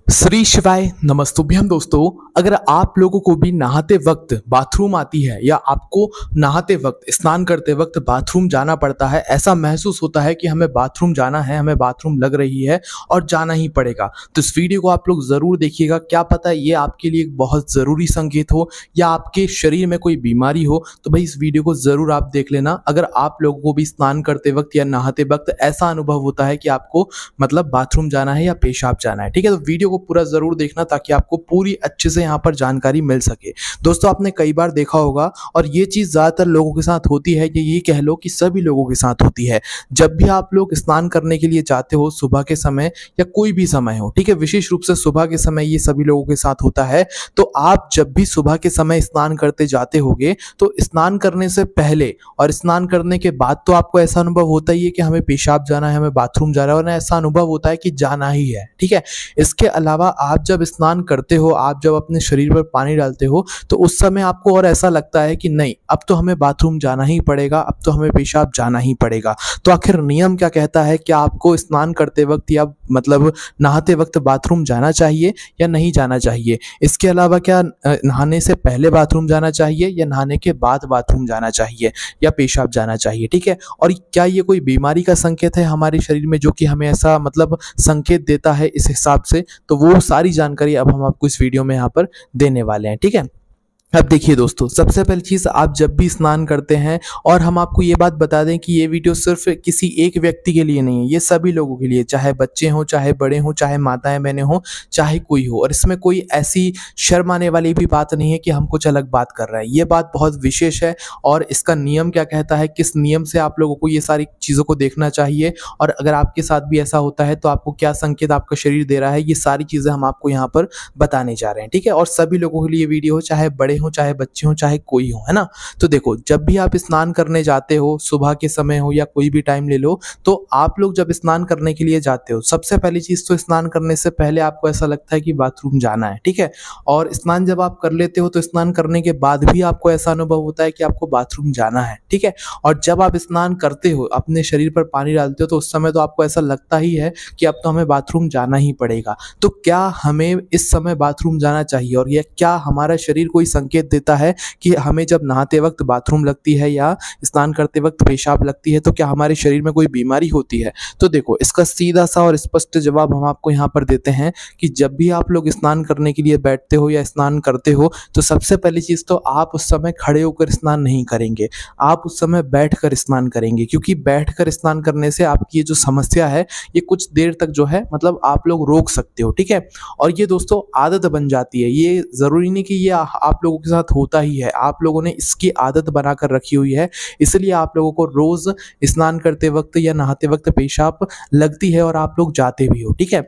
श्री शिवाय नमस्तुभ्यम दोस्तों। अगर आप लोगों को भी नहाते वक्त बाथरूम आती है या आपको नहाते वक्त स्नान करते वक्त बाथरूम जाना पड़ता है, ऐसा महसूस होता है कि हमें बाथरूम जाना है, हमें बाथरूम लग रही है और जाना ही पड़ेगा, तो इस वीडियो को आप लोग ज़रूर देखिएगा। क्या पता ये आपके लिए एक बहुत ज़रूरी संकेत हो या आपके शरीर में कोई बीमारी हो, तो भाई इस वीडियो को ज़रूर आप देख लेना। अगर आप लोगों को भी स्नान करते वक्त या नहाते वक्त ऐसा अनुभव होता है कि आपको मतलब बाथरूम जाना है या पेशाब जाना है, ठीक है, तो वीडियो को पूरा जरूर देखना ताकि आपको पूरी अच्छे से यहाँ पर जानकारी मिल सके। दोस्तों, आपने कई बार देखा होगा और ये चीज ज्यादातर लोगों के साथ होती है, ये कह लो कि सभी लोगों के साथ होती है। जब भी आप लोग स्नान करने के लिए जाते हो सुबह के समय या कोई भी समय हो, ठीक है, विशेष रूप से सुबह के समय ये सभी लोगों के साथ होता है। तो आप जब भी सुबह के समय स्नान करते जाते होगे तो स्नान करने से पहले और स्नान करने के बाद तो आपको ऐसा अनुभव होता ही है कि हमें पेशाब जाना है, हमें बाथरूम जाना है, और ऐसा अनुभव होता है कि जाना ही है, ठीक है। इसके अलावा आप जब स्नान करते हो, आप जब अपने शरीर पर पानी डालते हो, तो उस समय आपको और ऐसा लगता है कि नहीं, अब तो हमें बाथरूम जाना ही पड़ेगा, अब तो हमें पेशाब जाना ही पड़ेगा। तो आखिर नियम क्या कहता है? क्या आपको स्नान करते वक्त या मतलब नहाते वक्त बाथरूम जाना चाहिए या नहीं जाना चाहिए? इसके अलावा क्या नहाने से पहले बाथरूम जाना चाहिए या नहाने के बाद बाथरूम जाना चाहिए या पेशाब जाना चाहिए, ठीक है। और क्या ये कोई बीमारी का संकेत है हमारे शरीर में जो कि हमें ऐसा मतलब संकेत देता है इस हिसाब से? तो वो सारी जानकारी अब हम आपको इस वीडियो में यहाँ पर देने वाले हैं, ठीक है। अब देखिए दोस्तों, सबसे पहली चीज़, आप जब भी स्नान करते हैं, और हम आपको ये बात बता दें कि ये वीडियो सिर्फ किसी एक व्यक्ति के लिए नहीं है, ये सभी लोगों के लिए, चाहे बच्चे हों, चाहे बड़े हों, चाहे माताएं बहनें हों, चाहे कोई हो। और इसमें कोई ऐसी शर्म आने वाली भी बात नहीं है कि हम कुछ अलग बात कर रहे हैं। ये बात बहुत विशेष है और इसका नियम क्या कहता है, किस नियम से आप लोगों को ये सारी चीज़ों को देखना चाहिए, और अगर आपके साथ भी ऐसा होता है तो आपको क्या संकेत आपका शरीर दे रहा है, ये सारी चीज़ें हम आपको यहाँ पर बताने जा रहे हैं, ठीक है। और सभी लोगों के लिए वीडियो हो, चाहे बड़े हो, चाहे बच्चे हो, चाहे कोई हो, है ना। तो देखो, जब भी आप स्नान करने जाते हो, सुबह के समय हो या कोई भी टाइम ले लो, तो आप लोग जब स्नान करने के लिए जाते हो, सबसे पहली चीज तो स्नान करने से पहले आपको ऐसा लगता है कि बाथरूम जाना है, ठीक है। और स्नान जब आप कर लेते हो तो स्नान करने के बाद भी आपको ऐसा अनुभव होता है कि आपको बाथरूम जाना है, ठीक है। और जब आप स्नान करते हो, अपने शरीर पर पानी डालते हो, तो उस समय तो आपको ऐसा लगता ही है कि अब तो हमें बाथरूम जाना ही पड़ेगा। तो क्या हमें इस समय बाथरूम जाना चाहिए, और यह क्या हमारा शरीर कोई संकेत देता है कि हमें जब नहाते वक्त बाथरूम लगती है या स्नान करते वक्त पेशाब लगती है तो क्या हमारे शरीर में कोई बीमारी होती है? तो देखो, इसका सीधा सा और स्पष्ट जवाब हम आपको यहाँ पर देते हैं कि जब भी आप लोग स्नान करने के लिए बैठते हो या स्नान करते हो, तो सबसे पहली चीज तो आप उस समय खड़े होकर स्नान नहीं करेंगे, आप उस समय बैठकर स्नान करेंगे, क्योंकि बैठकर स्नान करने से आपकी ये जो समस्या है ये कुछ देर तक जो है मतलब आप लोग रोक सकते हो, ठीक है। और ये दोस्तों आदत बन जाती है, ये जरूरी नहीं कि ये आप लोगों के साथ होता ही है, आप लोगों ने इसकी आदत बनाकर रखी हुई है, इसलिए आप लोगों को रोज स्नान करते वक्त या नहाते वक्त पेशाब लगती है और आप लोग जाते भी हो, ठीक है।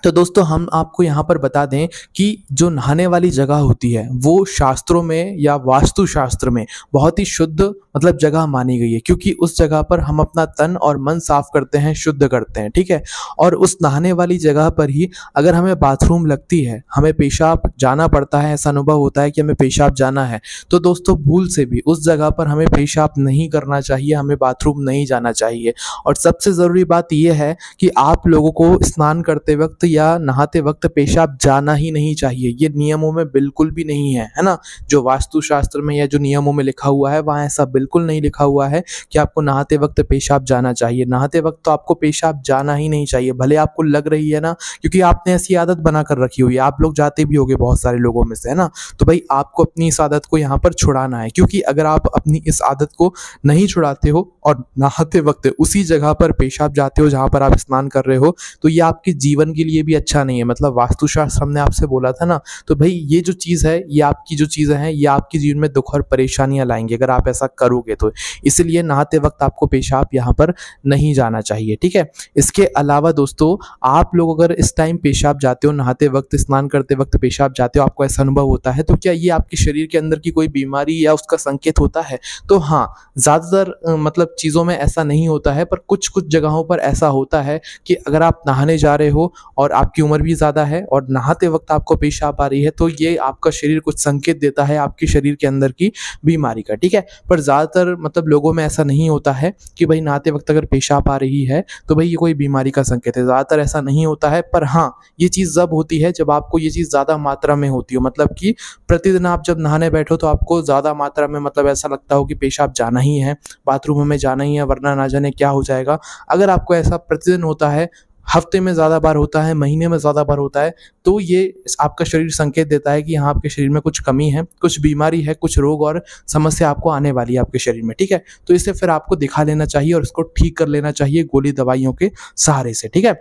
तो दोस्तों, हम आपको यहाँ पर बता दें कि जो नहाने वाली जगह होती है वो शास्त्रों में या वास्तु शास्त्र में बहुत ही शुद्ध मतलब जगह मानी गई है, क्योंकि उस जगह पर हम अपना तन और मन साफ करते हैं, शुद्ध करते हैं, ठीक है। और उस नहाने वाली जगह पर ही अगर हमें बाथरूम लगती है, हमें पेशाब जाना पड़ता है, ऐसा अनुभव होता है कि हमें पेशाब जाना है, तो दोस्तों भूल से भी उस जगह पर हमें पेशाब नहीं करना चाहिए, हमें बाथरूम नहीं जाना चाहिए। और सबसे ज़रूरी बात यह है कि आप लोगों को स्नान करते वक्त या नहाते वक्त पेशाब जाना ही नहीं चाहिए, ये नियमों में बिल्कुल भी नहीं है ना। जो वास्तु शास्त्र में या जो नियमों में लिखा हुआ है वहाँ ऐसा बिल्कुल नहीं लिखा हुआ है कि आपको नहाते वक्त पेशाब जाना चाहिए। नहाते वक्त तो आपको पेशाब जाना ही नहीं चाहिए, भले आपको लग रही है ना, क्योंकि आपने ऐसी आदत बनाकर रखी हुई है, आप लोग जाते भी होंगे बहुत सारे लोगों में से, है ना। तो भाई आपको अपनी इस आदत को यहाँ पर छुड़ाना है, क्योंकि अगर आप अपनी इस आदत को नहीं छुड़ाते हो और नहाते वक्त उसी जगह पर पेशाब जाते हो जहाँ पर आप स्नान कर रहे हो, तो ये आपके जीवन के लिए भी अच्छा नहीं है। मतलब वास्तुशास्त्र हमने आपसे बोला था ना, तो भाई ये जो चीज़ है, ये आपकी जो चीज़ें हैं, ये आपके जीवन में दुख और परेशानियां लाएंगे अगर आप ऐसा करोगे तो। इसलिए नहाते वक्त आपको पेशाब यहाँ पर नहीं जाना चाहिए, ठीक है। इसके अलावा दोस्तों, आप लोग अगर इस टाइम पेशाब जाते हो, नहाते वक्त स्नान करते वक्त पेशाब जाते हो, आपको ऐसा अनुभव होता है, तो क्या ये आपके शरीर के अंदर की कोई बीमारी या उसका संकेत होता है? तो हाँ, ज़्यादातर मतलब चीज़ों में ऐसा नहीं होता है, पर कुछ कुछ जगहों पर ऐसा होता है कि अगर आप नहाने जा रहे हो और आपकी उम्र भी ज़्यादा है और नहाते वक्त आपको पेशाब आ रही है, तो ये आपका शरीर कुछ संकेत देता है आपके शरीर के अंदर की बीमारी का, ठीक है। पर ज़्यादातर मतलब लोगों में ऐसा नहीं होता है कि भाई नहाते वक्त अगर पेशाब आ रही है तो भाई ये कोई बीमारी का संकेत है, ज़्यादातर ऐसा नहीं होता है। पर हाँ, ये चीज़ जब होती है जब आपको ये चीज़ ज़्यादा मात्रा में होती हो, मतलब कि प्रतिदिन आप जब नहाने बैठो तो आपको ज़्यादा मात्रा में मतलब ऐसा लगता हो कि पेशाब जाना ही है, बाथरूम हमें जाना ही है, वरना ना जाने क्या हो जाएगा। अगर आपको ऐसा प्रतिदिन होता है, हफ्ते में ज़्यादा बार होता है, महीने में ज़्यादा बार होता है, तो ये आपका शरीर संकेत देता है कि हाँ, आपके शरीर में कुछ कमी है, कुछ बीमारी है, कुछ रोग और समस्या आपको आने वाली है आपके शरीर में, ठीक है। तो इसे फिर आपको दिखा लेना चाहिए और इसको ठीक कर लेना चाहिए गोली दवाइयों के सहारे से, ठीक है।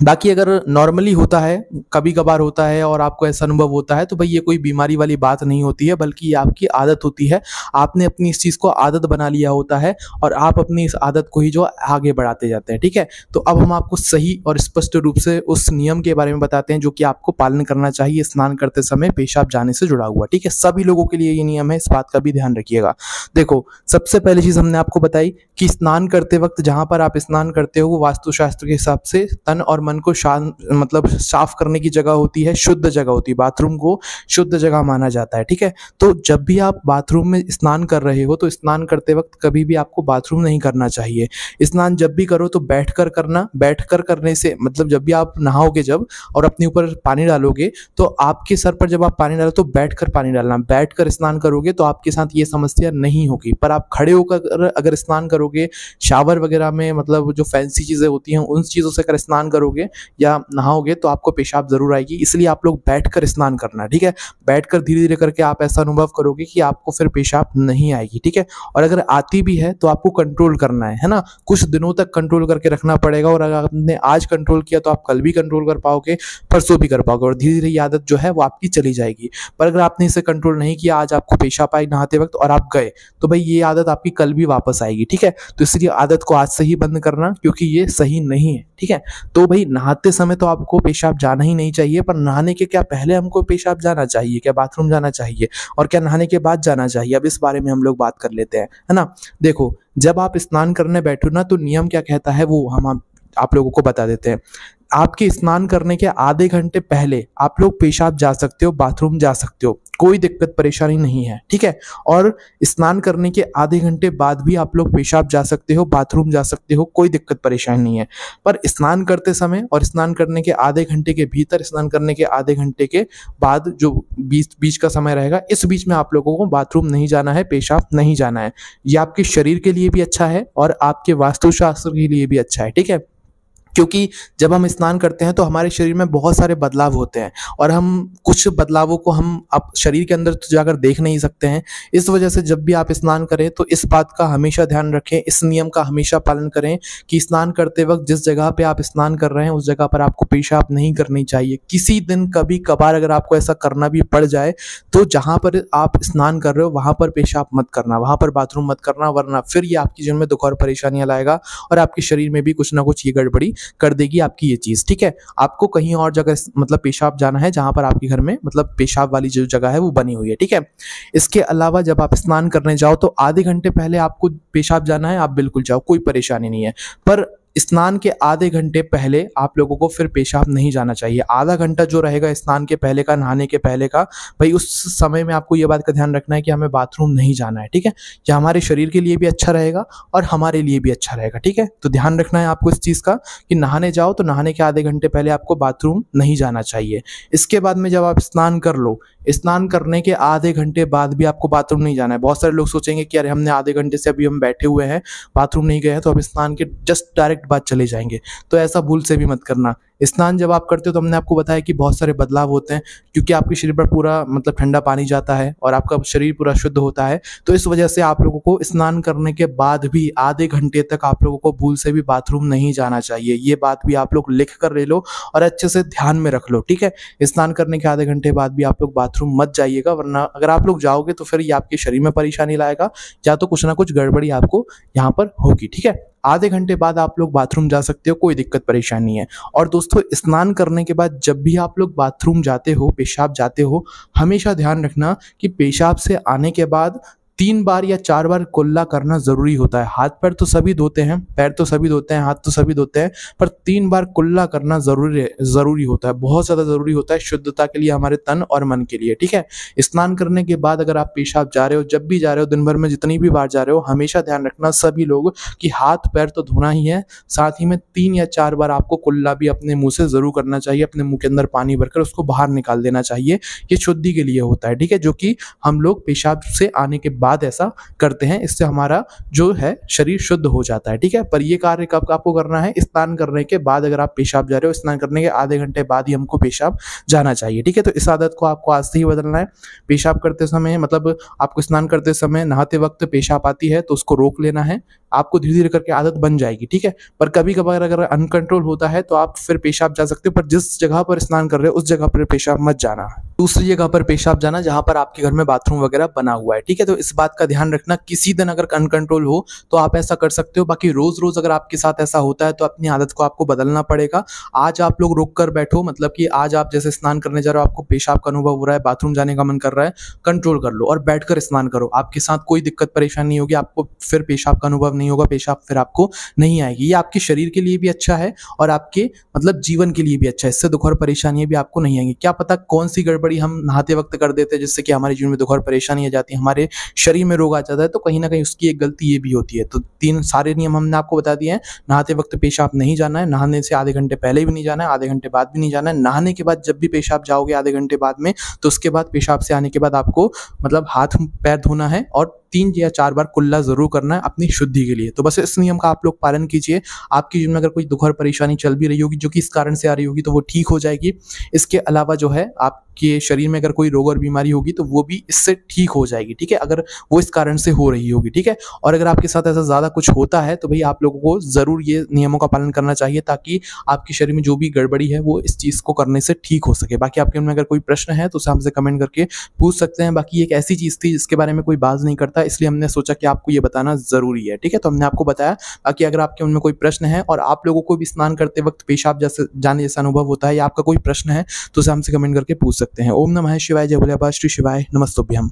बाकी अगर नॉर्मली होता है, कभी-कभार होता है और आपको ऐसा अनुभव होता है, तो भई ये कोई बीमारी वाली बात नहीं होती है, बल्कि ये आपकी आदत होती है। आपने अपनी इस चीज़ को आदत बना लिया होता है और आप अपनी इस आदत को ही जो आगे बढ़ाते जाते हैं, ठीक है? तो अब हम आपको सही और स्पष्ट रूप से उस नियम के बारे में बताते हैं, जो कि आपको पालन करना चाहिए स्नान करते समय पेशाब जाने से जुड़ा हुआ, ठीक है? सभी लोगों के लिए ये नियम है, इस बात का भी ध्यान रखिएगा। देखो, सबसे पहली चीज़ हमने आपको बताई कि स्नान करते वक़्त जहाँ पर आप स्नान करते हो, वो वास्तुशास्त्र के हिसाब से तन और मन को शांत मतलब साफ करने की जगह होती है, शुद्ध जगह होती है। बाथरूम को शुद्ध जगह माना जाता है, ठीक है? तो जब भी आप बाथरूम में स्नान कर रहे हो, तो स्नान करते वक़्त कभी भी आपको बाथरूम नहीं करना चाहिए। स्नान जब भी करो तो बैठकर करना, बैठकर करने से मतलब जब भी आप नहाओगे जब और अपने ऊपर पानी डालोगे, तो आपके सर पर जब आप पानी डालो तो बैठकर पानी डालना। बैठकर स्नान करोगे तो आपके साथ ये समस्या नहीं होगी। पर आप खड़े होकर अगर स्नान करोगे, शावर वगैरह में मतलब जो फैंसी चीज़ें होती हैं, उन चीज़ों से अगर स्नान करोगे या नहाओगे तो आपको पेशाब ज़रूर आएगी। इसलिए आप लोग बैठकर स्नान करना, ठीक है? बैठकर धीरे-धीरे करके आप ऐसा अनुभव करोगे कि आपको फिर पेशाब नहीं आएगी, ठीक है? और अगर आती भी है तो आपको कंट्रोल करना है ना? कुछ दिनों तक कंट्रोल करके रखना पड़ेगा और अगर आपने आज कंट्रोल किया तो आप कल भी कंट्रोल कर पाओगे, परसों भी कर पाओगे और धीरे-धीरे ये आदत जो है वो आपकी चली जाएगी। पर अगर आपने इसे कंट्रोल नहीं किया, आज आपको पेशाब आई नहाते वक़्त और आप गए, तो भई ये आदत आपकी कल भी वापस आएगी, ठीक है? तो इसलिए आदत को आज से ही बंद करना, क्योंकि ये सही नहीं है, ठीक है? तो भई नहाते समय तो आपको पेशाब जाना ही नहीं चाहिए, पर नहाने के क्या पहले हमको पेशाब जाना चाहिए? क्या बाथरूम जाना चाहिए? और क्या नहाने के बाद जाना चाहिए? अब इस बारे में हम लोग बात कर लेते हैं, है ना? देखो, जब आप स्नान करने बैठो ना, तो नियम क्या कहता है वो हम आप लोगों को बता देते हैं। आपके स्नान करने के आधे घंटे पहले आप लोग पेशाब जा सकते हो, बाथरूम जा सकते हो, कोई दिक्कत परेशानी नहीं है, ठीक है? और स्नान करने के आधे घंटे बाद भी आप लोग पेशाब जा सकते हो, बाथरूम जा सकते हो, कोई दिक्कत परेशानी नहीं है। पर स्नान करते समय और स्नान करने के आधे घंटे के भीतर, स्नान करने के आधे घंटे के बाद जो बीच का समय रहेगा, इस बीच में आप लोगों को बाथरूम नहीं जाना है, पेशाब नहीं जाना है। ये आपके शरीर के लिए भी अच्छा है और आपके वास्तुशास्त्र के लिए भी अच्छा है, ठीक है? क्योंकि जब हम स्नान करते हैं तो हमारे शरीर में बहुत सारे बदलाव होते हैं और हम कुछ बदलावों को हम अब शरीर के अंदर तो जाकर देख नहीं सकते हैं। इस वजह से जब भी आप स्नान करें तो इस बात का हमेशा ध्यान रखें, इस नियम का हमेशा पालन करें कि स्नान करते वक्त जिस जगह पे आप स्नान कर रहे हैं उस जगह पर आपको पेशाब नहीं करनी चाहिए। किसी दिन कभी कभार अगर आपको ऐसा करना भी पड़ जाए तो जहाँ पर आप स्नान कर रहे हो वहाँ पर पेशाब मत करना, वहाँ पर बाथरूम मत करना, वरना फिर ये आपके जीवन में दुख और परेशानियां लाएगा और आपके शरीर में भी कुछ ना कुछ ये गड़बड़ी कर देगी आपकी ये चीज़, ठीक है? आपको कहीं और जगह मतलब पेशाब जाना है जहाँ पर आपके घर में मतलब पेशाब वाली जो जगह है वो बनी हुई है, ठीक है? इसके अलावा जब आप स्नान करने जाओ तो आधे घंटे पहले आपको पेशाब जाना है, आप बिल्कुल जाओ, कोई परेशानी नहीं है। पर स्नान के आधे घंटे पहले आप लोगों को फिर पेशाब नहीं जाना चाहिए। आधा घंटा जो रहेगा स्नान के पहले का, नहाने के पहले का, भाई उस समय में आपको ये बात का ध्यान रखना है कि हमें बाथरूम नहीं जाना है, ठीक है? ये हमारे शरीर के लिए भी अच्छा रहेगा और हमारे लिए भी अच्छा रहेगा, ठीक है? तो ध्यान रखना है आपको इस चीज़ का कि नहाने जाओ तो नहाने के आधे घंटे पहले आपको बाथरूम नहीं जाना चाहिए। इसके बाद में जब आप स्नान कर लो, स्नान करने के आधे घंटे बाद भी आपको बाथरूम नहीं जाना है। बहुत सारे लोग सोचेंगे कि अरे हमने आधे घंटे से अभी हम बैठे हुए हैं, बाथरूम नहीं गए हैं, तो अब स्नान के जस्ट डायरेक्ट बाद चले जाएंगे। तो ऐसा भूल से भी मत करना। स्नान जब आप करते हो तो हमने आपको बताया कि बहुत सारे बदलाव होते हैं, क्योंकि आपके शरीर पर पूरा मतलब ठंडा पानी जाता है और आपका शरीर पूरा शुद्ध होता है। तो इस वजह से आप लोगों को स्नान करने के बाद भी आधे घंटे तक आप लोगों को भूल से भी बाथरूम नहीं जाना चाहिए। ये बात भी आप लोग लिख कर ले लो और अच्छे से ध्यान में रख लो, ठीक है? स्नान करने के आधे घंटे बाद भी आप लोग बाथरूम मत जाइएगा, वरना अगर आप लोग जाओगे तो फिर ये आपके शरीर में परेशानी लाएगा, या तो कुछ ना कुछ गड़बड़ी आपको यहाँ पर होगी, ठीक है? आधे घंटे बाद आप लोग बाथरूम जा सकते हो, कोई दिक्कत परेशानी नहीं है। और दोस्तों, स्नान करने के बाद जब भी आप लोग बाथरूम जाते हो, पेशाब जाते हो, हमेशा ध्यान रखना कि पेशाब से आने के बाद 3 बार या 4 बार कुल्ला करना ज़रूरी होता है। हाथ पैर तो सभी धोते हैं, पैर तो सभी धोते हैं, हाथ तो सभी धोते हैं, पर 3 बार कुल्ला करना ज़रूरी होता है, बहुत ज़्यादा ज़रूरी होता है शुद्धता के लिए, हमारे तन और मन के लिए, ठीक है? स्नान करने के बाद अगर आप पेशाब जा रहे हो, जब भी जा रहे हो, दिन भर में जितनी भी बार जा रहे हो, हमेशा ध्यान रखना सभी लोग कि हाथ पैर तो धोना ही है, साथ ही में 3 या 4 बार आपको कुल्ला भी अपने मुँह से ज़रूर करना चाहिए, अपने मुँह के अंदर पानी भरकर उसको बाहर निकाल देना चाहिए। ये शुद्धि के लिए होता है, ठीक है? जो कि हम लोग पेशाब से आने के बाद ऐसा करते हैं, इससे हमारा जो है शरीर शुद्ध हो जाता है, ठीक है? पर ये कार्य कब आपको करना है? स्नान करने के बाद अगर आप पेशाब जा रहे हो, स्नान करने के आधे घंटे बाद ही हमको पेशाब जाना चाहिए, ठीक है? तो इस आदत को आपको आज से ही बदलना है। पेशाब करते समय मतलब आपको स्नान करते समय नहाते वक्त पेशाब आती है तो उसको रोक लेना है, आपको धीरे-धीरे करके आदत बन जाएगी, ठीक है? पर कभी-कभार अगर अनकंट्रोल होता है तो आप फिर पेशाब जा सकते हो, पर जिस जगह पर स्नान कर रहे हो उस जगह पर पेशाब मत जाना। दूसरी जगह पर पेशाब जाना जहाँ पर आपके घर में बाथरूम वगैरह बना हुआ है, ठीक है? तो इस बात का ध्यान रखना, किसी दिन अगर अनकंट्रोल हो तो आप ऐसा कर सकते हो, बाकी रोज़-रोज़ अगर आपके साथ ऐसा होता है तो अपनी आदत को आपको बदलना पड़ेगा। आज आप लोग रुक कर बैठो, मतलब कि आज आप जैसे स्नान करने जा रहे हो, आपको पेशाब का अनुभव हो रहा है, बाथरूम जाने का मन कर रहा है, कंट्रोल कर लो और बैठकर स्नान करो। आपके साथ कोई दिक्कत परेशानी नहीं होगी, आपको फिर पेशाब का अनुभव नहीं होगा, पेशाब फिर आपको नहीं आएगी। ये आपके शरीर के लिए भी अच्छा है और आपके मतलब जीवन के लिए भी अच्छा है, इससे दुख और परेशानियाँ भी आपको नहीं आएँगी। क्या पता कौन-सी गड़बड़ी हम नहाते वक्त कर देते हैं जिससे कि हमारे जीवन में दुख और परेशानी आ जाती है, हमारे शरीर में रोग आ जाता है, तो कहीं न कहीं उसकी एक गलती ये भी होती है। तो 3 सारे नियम हमने आपको बता दिए हैं। नहाते वक्त पेशाब नहीं जाना है, नहाने से आधे घंटे पहले भी नहीं जाना है, आधे घंटे बाद भी नहीं जाना है। नहाने के बाद जब भी पेशाब जाओगे आधे घंटे बाद में, तो उसके बाद पेशाब से आने के बाद आपको मतलब हाथ पैर धोना है और 3 या 4 बार कुल्ला ज़रूर करना है अपनी शुद्धि के लिए। तो बस इस नियम का आप लोग पालन कीजिए। आपके जीवन में अगर कोई दुख और परेशानी चल भी रही होगी जो कि इस कारण से आ रही होगी तो वो ठीक हो जाएगी। इसके अलावा जो है आपके शरीर में अगर कोई रोग और बीमारी होगी तो वो भी इससे ठीक हो जाएगी, ठीक है? अगर वो इस कारण से हो रही होगी, ठीक है? और अगर आपके साथ ऐसा ज़्यादा कुछ होता है तो भई आप लोगों को ज़रूर ये नियमों का पालन करना चाहिए ताकि आपके शरीर में जो भी गड़बड़ी है वो इस चीज़ को करने से ठीक हो सके। बाकी आपके मन में अगर कोई प्रश्न है तो उसे हमसे कमेंट करके पूछ सकते हैं। बाकी एक ऐसी चीज़ थी जिसके बारे में कोई बात नहीं करता, इसलिए हमने सोचा कि आपको ये बताना ज़रूरी है, ठीक है? तो हमने आपको बताया। बाकी अगर आपके मन में कोई प्रश्न है और आप लोगों को भी स्नान करते वक्त पेशाब जाने जैसा अनुभव होता है या आपका कोई प्रश्न है तो उसे हमसे कमेंट करके पूछ सकते हैं। ओम नमः शिवाय, जय भोलेबाबा, श्री शिवाय, नमस्तुभ्यम।